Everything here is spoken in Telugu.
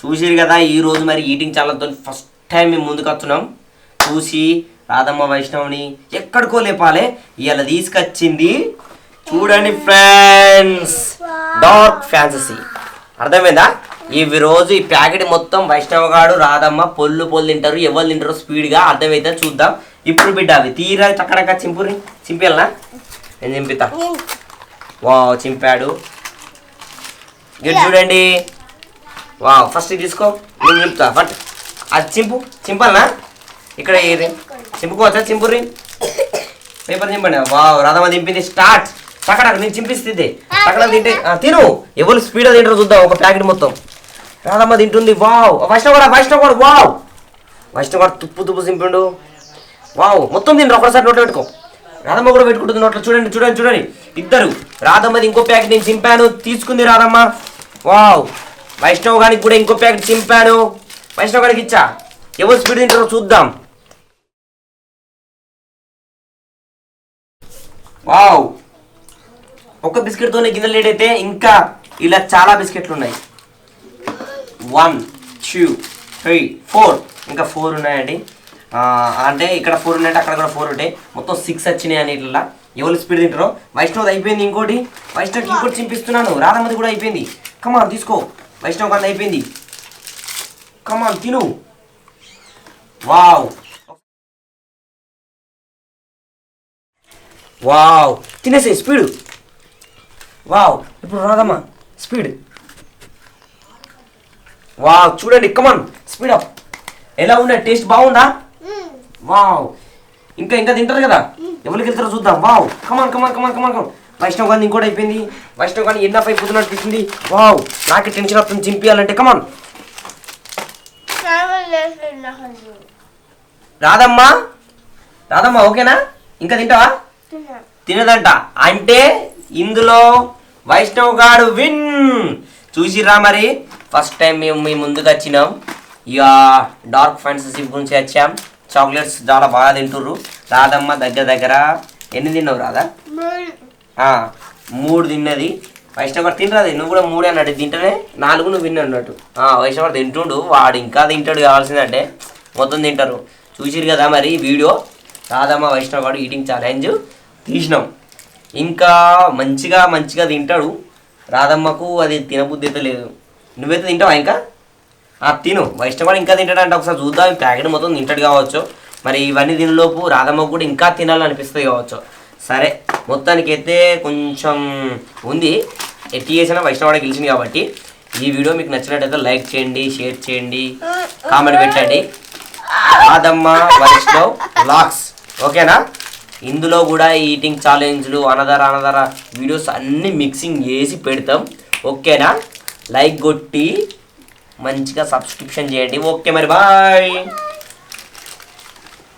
చూసిరు కదా ఈరోజు మరి ఈటింగ్ ఛానల్తో ఫస్ట్ టైం మేము ముందుకు వస్తున్నాం. చూసి రాధమ్మ వైష్ణవ్ని ఎక్కడికో లేపాలి, ఇలా తీసుకొచ్చింది చూడండి ఫ్రెండ్స్, డార్క్ ఫ్యాంటసీ. అర్థమైందా? ఈ రోజు ఈ ప్యాకెట్ మొత్తం వైష్ణవ్ గాడు రాధమ్మ పొల్లు తింటారు. ఎవరు తింటారో స్పీడ్గా అర్థమైతే చూద్దాం. ఇప్పుడు బిడ్డ అవి తీరా చక్కడక్క చింపుని చింపేయాలనా? నేను చింపితా. వావ్ చింపాడు. ఇది చూడండి. వావ్ ఫస్ట్ తీసుకో, నేను చింపుతా. బట్ అది చింపాలనా? ఇక్కడ చింపుకోవచ్చా? చింపుర్రి పేపర్ చింపండి. వావ్ రాధమ్మ దింపింది. స్టార్ట్. చక్కడ నేను చింపిస్తుంది. చక్కడ తింటే తిను. ఎవరు స్పీడ్గా తింటారో చూద్దాం. ఒక ప్యాకెట్ మొత్తం రాధమ్మ తింటుంది. వావ్ వైష్ణవ్ కూడా వావ్ వైష్ణవ్ కూడా తుప్పు చింపిండు. వావ్ మొత్తం తింటారు. ఒకసారి నోట్లో పెట్టుకో. రాధమ్మ కూడా పెట్టుకుంటుంది నోట్లో. చూడండి ఇద్దరు. రాధమ్మది ఇంకో ప్యాకెట్ నేను చింపాను, తీసుకుంది రాధమ్మ. వావ్ వైష్ణవ్ గారికి కూడా ఇంకో ప్యాకెట్ చింపాను, వైష్ణవ్ గారికి ఇచ్చా. ఎవరు స్పీడ్ తింటారో చూద్దాం. వావ్ ఒక బిస్కెట్తోనే గిన్నె లేట్ అయితే ఇంకా ఇలా చాలా బిస్కెట్లు ఉన్నాయి. 1 2 3 4 ఇంకా 4 ఉన్నాయండి. అంటే ఇక్కడ 4 ఉన్నాయంటే అక్కడ కూడా 4 ఉంటాయి. మొత్తం 6 వచ్చినాయి అని ఇట్లా. ఎవరు స్పీడ్ తింటారో. వైష్ణవ్ అయిపోయింది. వైష్ణవ్కి ఇంకోటి చింపిస్తున్నాను. రాధమ్మది కూడా అయిపోయింది. కమాన్ తీసుకో. వైష్ణవ్ గారిది అయిపోయింది. కమాన్ తిను. వావ్ తినేసే స్పీడ్. వావ్ ఇప్పుడు రాధమ్మ స్పీడ్. వావ్ చూడండి. కమాన్ స్పీడ్ అప్. ఎలా ఉన్నాయి? టేస్ట్ బాగుందా? వావ్ ఇంకా తింటారు కదా. ఎవరికి వెళ్తారో చూద్దాం. వావ్ కమాన్. వైష్ణవ్ గారిని ఇంకోటి అయిపోయింది. వైష్ణవ్ గారిని ఎన్నఫ్ అయిపోతున్నట్టు అనిపిస్తుంది. వావ్ నాకు టెన్షన్ వస్తుంది చింపియాలంటే. కమాన్ రాధమ్మ ఓకేనా? ఇంకా తింటావా? తినదంట. అంటే ఇందులో వైష్ణవ్ గాడు విన్. చూసిరా మరి ఫస్ట్ టైం మేము మీ ముందుకు వచ్చినాం. ఇక డార్క్ ఫ్యాంటసీ గురించి వచ్చాం. చాక్లెట్స్ చాలా బాగా తింటుర్రు. రాధమ్మ దగ్గర ఎన్ని తిన్నావు రాధా? 3 తిన్నది. వైష్ణవ్ గారు తినరాది. నువ్వు కూడా 3 అన్నట్టు తింటేనే 4 నువ్వు విన్ అన్నట్టు. వైష్ణవ్ గారు తింటుండు. వాడు ఇంకా తింటాడు కావాల్సిందంటే. మొత్తం తింటారు. చూసిరు కదా మరి వీడియో. రాధమ్మ వైష్ణవ్ గారు ఈటింగ్ ఛాలెంజ్ తీసినాం. ఇంకా మంచిగా తింటాడు. రాధమ్మకు అది తినబుద్ధి అయితే లేదు. నువ్వైతే తింటావా? ఇంకా తిను. వైష్ణవ్ కూడా ఇంకా తింటాడంటే ఒకసారి చూద్దాం. ఈ ప్యాకెట్ మొత్తం తింటాడు కావచ్చు. మరి ఇవన్నీ తినలోపు రాధమ్మకు కూడా ఇంకా తినాలనిపిస్తుంది కావచ్చు. సరే మొత్తానికి అయితే కొంచెం ఉంది. ఎట్టి చేసినా వైష్ణవ్ కూడా గెలిచింది కాబట్టి. ఈ వీడియో మీకు నచ్చినట్టయితే లైక్ చేయండి, షేర్ చేయండి, కామెంట్ పెట్టండి. రాధమ్మ వైష్ణవ్ వ్లాగ్స్ ఓకేనా? ఇందులో కూడా ఈటింగ్ ఛాలెంజ్లు అనదర వీడియోస్ అన్నీ మిక్సింగ్ చేసి పెడతాం. ఓకేనా? లైక్ కొట్టి మంచిగా సబ్స్క్రిప్షన్ చేయండి. ఓకే మరి బాయ్.